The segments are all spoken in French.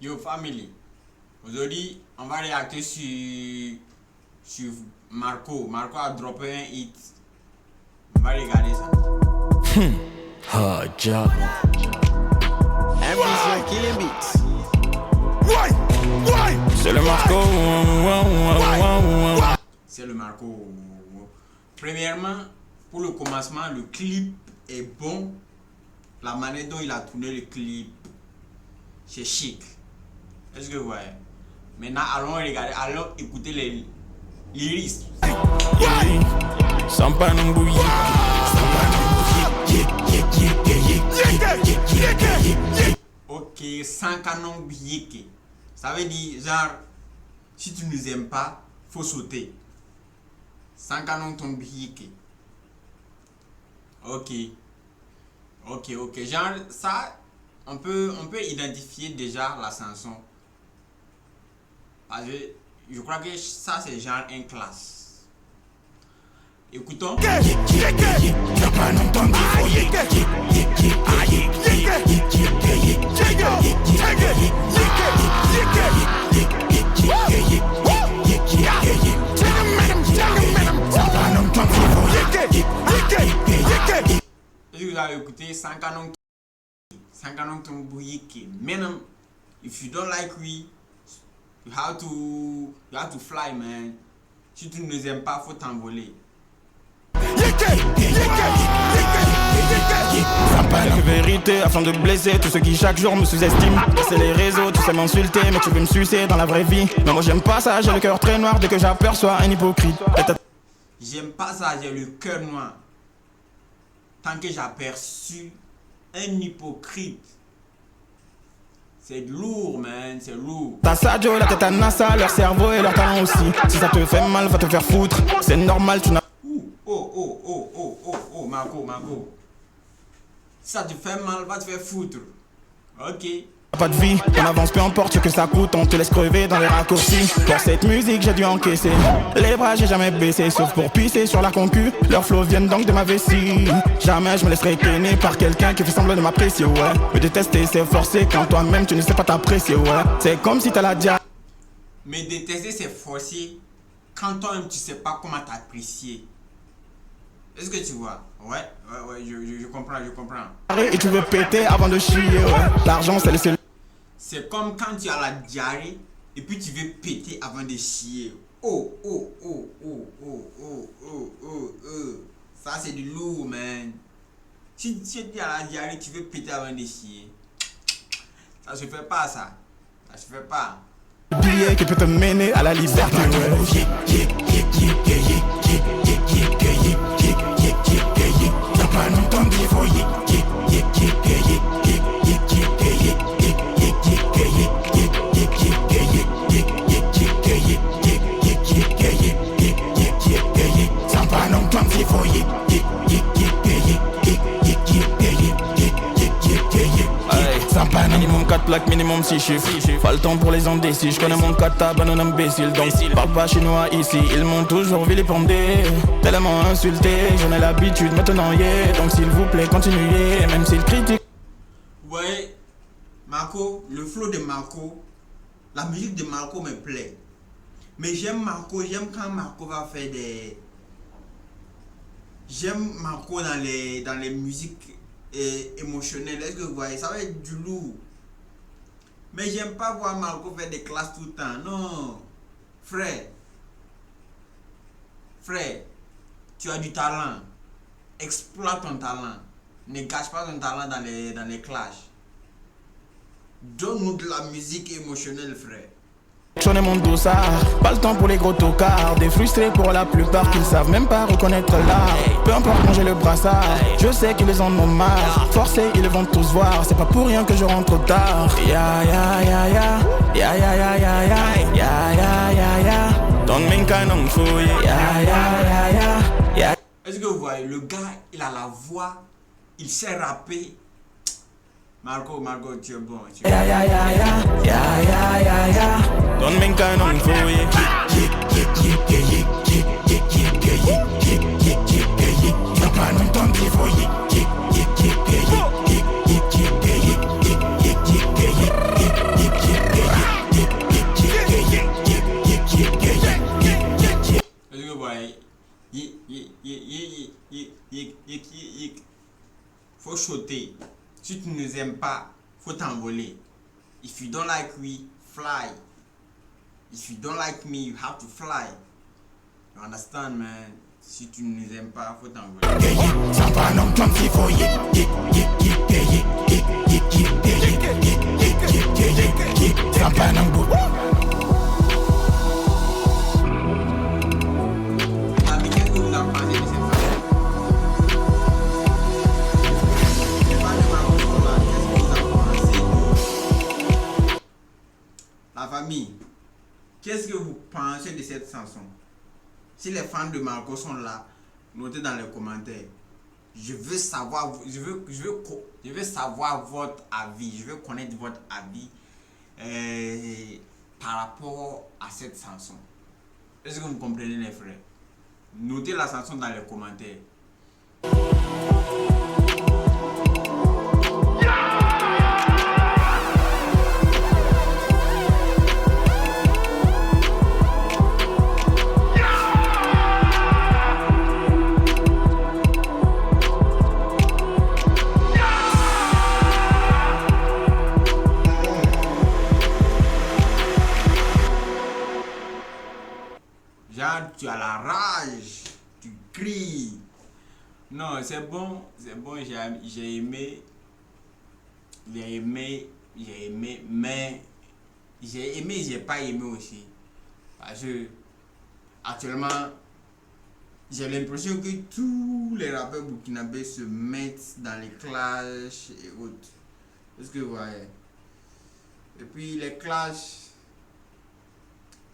Yo family, aujourd'hui on va réacter sur Marco. Marco a droppé un hit. On va regarder ça. Hard job. Ambition killing beats. C'est le Marco. C'est le Marco. Premièrement, pour le commencement, le clip est bon. La manière dont il a tourné le clip, c'est chic. Est-ce que vous voyez? Maintenant, allons regarder, allons écouter les lyrics. Sampa non bouillie. Ok, sans canon biéké. Ça veut dire, genre, si tu nous aimes pas, faut sauter. Sans canon ton biéké. Ok. Genre, ça, on peut identifier déjà la chanson. Parce que je crois que ça, c'est genre un classe. Écoutons. Est-ce que vous avez écouté sans canon ton bouilliki? Man, if you don't like we, you have to fly, man. Si tu ne nous aimes pas, faut t'envoler. Quelques vérités afin de blesser tous ceux qui chaque jour me sous-estiment. C'est les réseaux, tu sais m'insulter, mais tu veux me sucer dans la vraie vie. Mais moi j'aime pas ça, j'ai le cœur très noir dès que j'aperçois un hypocrite. J'aime pas ça, j'ai le cœur noir. Tant que j'aperçus un hypocrite. C'est lourd, man, c'est lourd. Ta Sadio, la tête à NASA, leur cerveau et leur talent aussi. Si ça te fait mal, va te faire foutre. C'est normal, tu n'as Marco. Si ça te fait mal, va te faire foutre. Ok. pas de vie, on avance peu importe ce que ça coûte, on te laisse crever dans les raccourcis. Pour cette musique j'ai dû encaisser, les bras j'ai jamais baissé, sauf pour pisser sur la concu. Leurs flots viennent donc de ma vessie. Jamais je me laisserai kenner par quelqu'un qui fait semblant de m'apprécier, ouais. Me détester c'est forcé quand toi-même tu ne sais pas t'apprécier, ouais. C'est comme si t'as la dia. Mais détester c'est forcé quand toi-même tu sais pas comment t'apprécier. Est-ce que tu vois? Ouais, je comprends. Et tu veux péter avant de chier, ouais. L'argent c'est le seul. C'est comme quand tu as la diarrhée et puis tu veux péter avant de chier. Oh. Ça c'est du lourd, man. Si tu as la diarrhée, tu veux péter avant de chier. Ça se fait pas, ça. Ça se fait pas. Billet qui peut te mener à la liberté, ouais. Minimum 4 plaques, minimum 6 chiffres. Pas le temps pour les indécis, je connais mon kata, un imbécile. Donc parle pas chinois ici, ils m'ont toujours vilipendé, tellement insulté, j'en ai l'habitude maintenant, yeah. Donc s'il vous plaît, continuez, même s'ils critiquent. Ouais, Marco, le flow de Marco, la musique de Marco me plaît. Mais j'aime Marco, j'aime quand Marco va faire des... J'aime Marco dans les musiques émotionnelles. Est-ce que vous voyez? Ça va être du lourd. Mais j'aime pas voir Marco faire des classes tout le temps. Non. Frère, tu as du talent. Exploite ton talent. Ne gâche pas ton talent dans les clashs. Donne-nous de la musique émotionnelle, frère. J'en ai mon dossard, pas le temps pour les gros tocards. Des frustrés pour la plupart qui ne savent même pas reconnaître l'art. Peu importe quand j'ai le brassard, je sais qu'ils en ont marre. Forcés, ils vont tous voir, c'est pas pour rien que je rentre tard. Don't mean kind of fool, Est-ce que vous voyez, le gars, il a la voix, il sait rapper. Marco, tu es bon. Don't mean kind of fool, faut sauter. Si tu ne nous aimes pas, faut t'envoler. If you don't like me, fly. If you don't like me, you have to fly. You understand, man? Si tu ne nous aimes pas, faut t'envoler. La famille, qu'est-ce que vous pensez de cette chanson? Si les fans de Marco sont là, notez dans les commentaires. Je veux savoir, je veux savoir votre avis. Je veux connaître votre avis par rapport à cette chanson. Est-ce que vous comprenez, les frères? Notez la chanson dans les commentaires. Genre, tu as la rage, tu cries. Non, c'est bon, j'ai aimé, mais j'ai pas aimé aussi. Parce que, actuellement, j'ai l'impression que tous les rappeurs burkinabés se mettent dans les clashs et autres. Est-ce que vous voyez? Et puis, les clashs,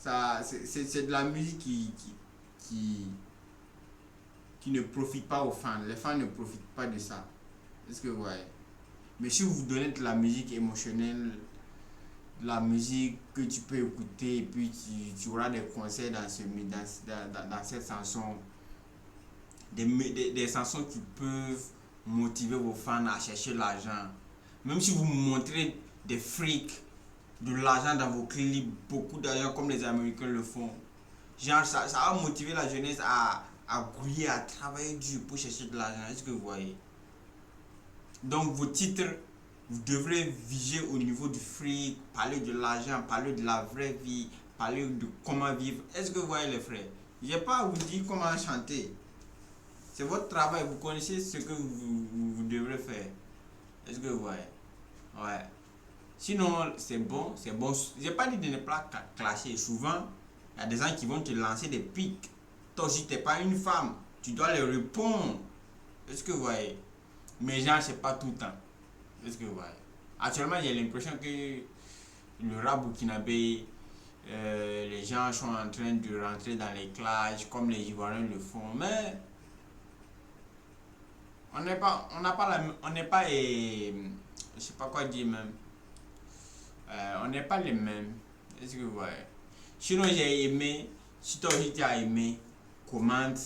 c'est de la musique qui ne profite pas aux fans. Les fans ne profitent pas de ça. Est-ce que vous voyez? Mais si vous donnez de la musique émotionnelle, de la musique que tu peux écouter, et puis tu auras des concerts dans cette chanson, des chansons qui peuvent motiver vos fans à chercher l'argent. Même si vous montrez des frics, de l'argent dans vos clips, beaucoup d'argent comme les Américains le font. Genre, ça va motiver la jeunesse à grouiller, à travailler dur pour chercher de l'argent. Est-ce que vous voyez? Donc, vos titres, vous devrez viser au niveau du fric, parler de l'argent, parler de la vraie vie, parler de comment vivre. Est-ce que vous voyez, les frères? Je n'ai pas à vous dire comment chanter. C'est votre travail, vous connaissez ce que vous devrez faire. Est-ce que vous voyez? Ouais. Sinon, c'est bon. Je n'ai pas dit de ne pas clasher. Souvent, il y a des gens qui vont te lancer des pics. Toi aussi, tu n'es pas une femme. Tu dois les répondre. Est-ce que vous voyez? Mais genre, c'est pas tout le temps. Est-ce que vous voyez? Actuellement, j'ai l'impression que le rap burkinabé, les gens sont en train de rentrer dans les clashs comme les Ivoiriens le font. Mais on n'est pas, je sais pas quoi dire même. On n'est pas les mêmes. Est-ce que vous voyez? Sinon, j'ai aimé. Si toi aussi tu as aimé, commente,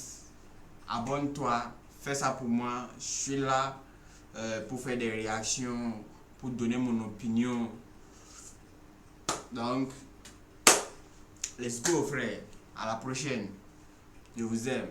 abonne-toi, fais ça pour moi. Je suis là pour faire des réactions, pour donner mon opinion. Donc, let's go, frère. À la prochaine. Je vous aime.